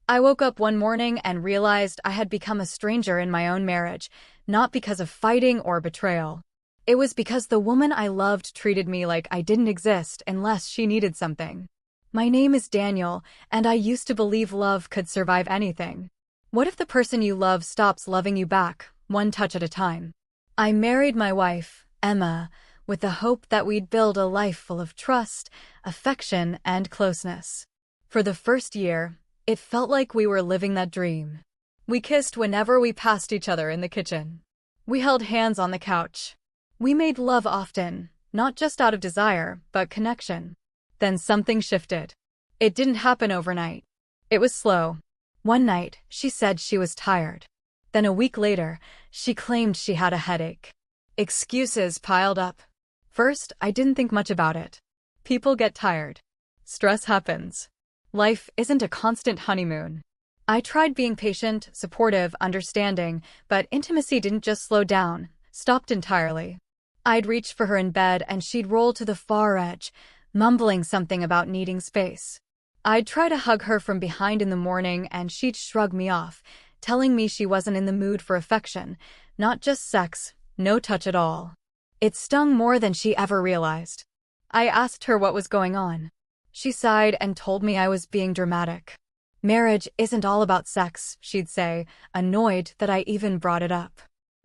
I woke up one morning and realized I had become a stranger in my own marriage, not because of fighting or betrayal. It was because the woman I loved treated me like I didn't exist unless she needed something. My name is Daniel, and I used to believe love could survive anything. What if the person you love stops loving you back, one touch at a time? I married my wife, Emma, with the hope that we'd build a life full of trust, affection, and closeness. For the first year, it felt like we were living that dream. We kissed whenever we passed each other in the kitchen. We held hands on the couch. We made love often, not just out of desire, but connection. Then something shifted. It didn't happen overnight. It was slow. One night, she said she was tired. Then a week later, she claimed she had a headache. Excuses piled up. First, I didn't think much about it. People get tired. Stress happens. Life isn't a constant honeymoon. I tried being patient, supportive, understanding, but intimacy didn't just slow down, stopped entirely. I'd reach for her in bed and she'd roll to the far edge, mumbling something about needing space. I'd try to hug her from behind in the morning and she'd shrug me off, telling me she wasn't in the mood for affection, not just sex, no touch at all. It stung more than she ever realized. I asked her what was going on. She sighed and told me I was being dramatic. Marriage isn't all about sex, she'd say, annoyed that I even brought it up.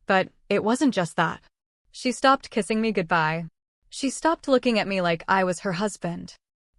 But it wasn't just that. She stopped kissing me goodbye. She stopped looking at me like I was her husband.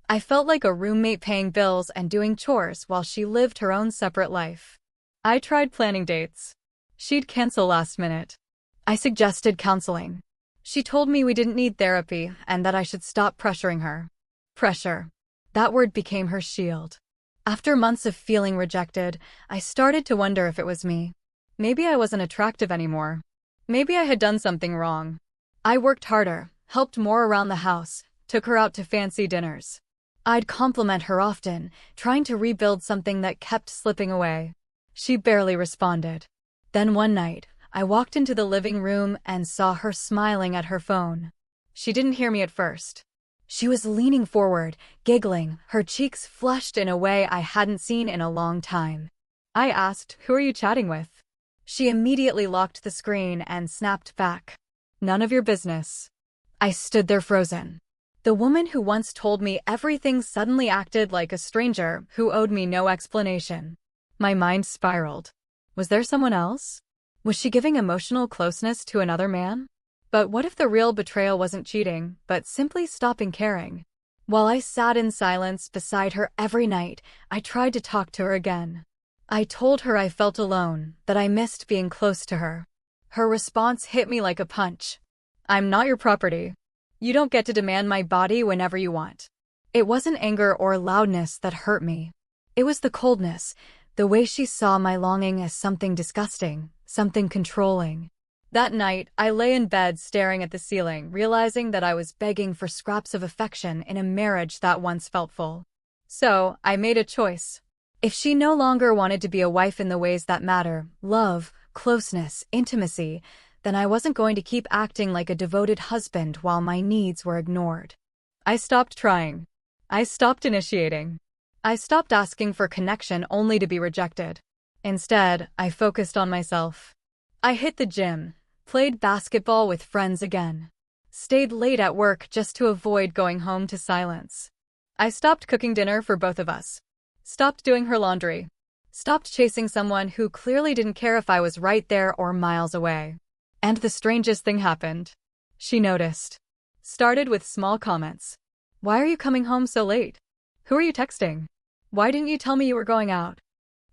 I felt like a roommate paying bills and doing chores while she lived her own separate life. I tried planning dates. She'd cancel last minute. I suggested counseling. She told me we didn't need therapy and that I should stop pressuring her. Pressure. That word became her shield. After months of feeling rejected, I started to wonder if it was me. Maybe I wasn't attractive anymore. Maybe I had done something wrong. I worked harder, helped more around the house, took her out to fancy dinners. I'd compliment her often, trying to rebuild something that kept slipping away. She barely responded. Then one night, I walked into the living room and saw her smiling at her phone. She didn't hear me at first. She was leaning forward, giggling, her cheeks flushed in a way I hadn't seen in a long time. I asked, "Who are you chatting with?" She immediately locked the screen and snapped back. "None of your business." I stood there frozen. The woman who once told me everything suddenly acted like a stranger who owed me no explanation. My mind spiraled. Was there someone else? Was she giving emotional closeness to another man? But what if the real betrayal wasn't cheating, but simply stopping caring? While I sat in silence beside her every night, I tried to talk to her again. I told her I felt alone, that I missed being close to her. Her response hit me like a punch. "I'm not your property. You don't get to demand my body whenever you want." It wasn't anger or loudness that hurt me. It was the coldness, the way she saw my longing as something disgusting, something controlling. That night, I lay in bed staring at the ceiling, realizing that I was begging for scraps of affection in a marriage that once felt full. So, I made a choice. If she no longer wanted to be a wife in the ways that matter, love, closeness, intimacy, then I wasn't going to keep acting like a devoted husband while my needs were ignored. I stopped trying. I stopped initiating. I stopped asking for connection only to be rejected. Instead, I focused on myself. I hit the gym, played basketball with friends again, stayed late at work just to avoid going home to silence. I stopped cooking dinner for both of us, stopped doing her laundry, stopped chasing someone who clearly didn't care if I was right there or miles away. And the strangest thing happened. She noticed. Started with small comments. "Why are you coming home so late? Who are you texting? Why didn't you tell me you were going out?"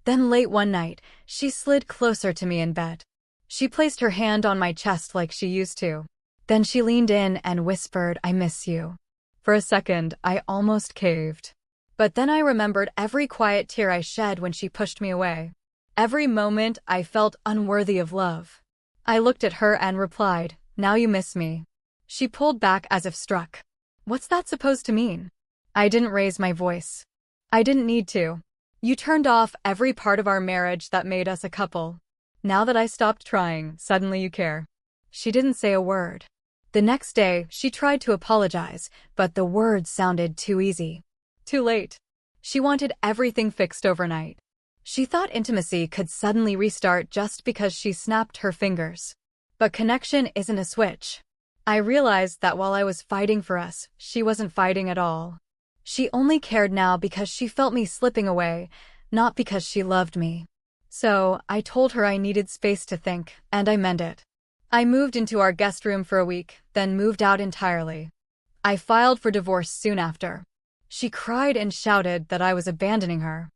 Then late one night, she slid closer to me in bed. She placed her hand on my chest like she used to. Then she leaned in and whispered, "I miss you." For a second, I almost caved. But then I remembered every quiet tear I shed when she pushed me away. Every moment I felt unworthy of love. I looked at her and replied, "Now you miss me." She pulled back as if struck. What's that supposed to mean? I didn't raise my voice. I didn't need to. You turned off every part of our marriage that made us a couple. Now that I stopped trying, suddenly you care. She didn't say a word. The next day, she tried to apologize, but the words sounded too easy. Too late. She wanted everything fixed overnight. She thought intimacy could suddenly restart just because she snapped her fingers. But connection isn't a switch. I realized that while I was fighting for us, she wasn't fighting at all. She only cared now because she felt me slipping away, not because she loved me. So, I told her I needed space to think, and I meant it. I moved into our guest room for a week, then moved out entirely. I filed for divorce soon after. She cried and shouted that I was abandoning her.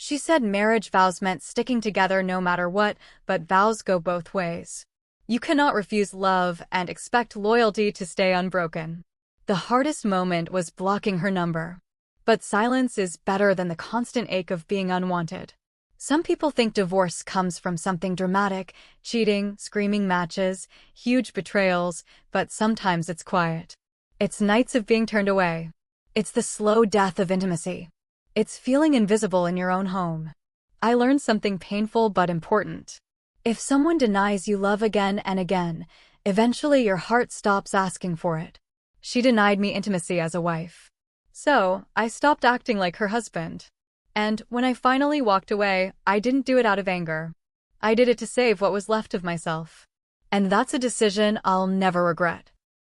She said marriage vows meant sticking together no matter what, but vows go both ways. You cannot refuse love and expect loyalty to stay unbroken. The hardest moment was blocking her number. But silence is better than the constant ache of being unwanted. Some people think divorce comes from something dramatic, cheating, screaming matches, huge betrayals, but sometimes it's quiet. It's nights of being turned away. It's the slow death of intimacy. It's feeling invisible in your own home. I learned something painful but important. If someone denies you love again and again, eventually your heart stops asking for it. She denied me intimacy as a wife. So, I stopped acting like her husband. And when I finally walked away, I didn't do it out of anger. I did it to save what was left of myself. And that's a decision I'll never regret.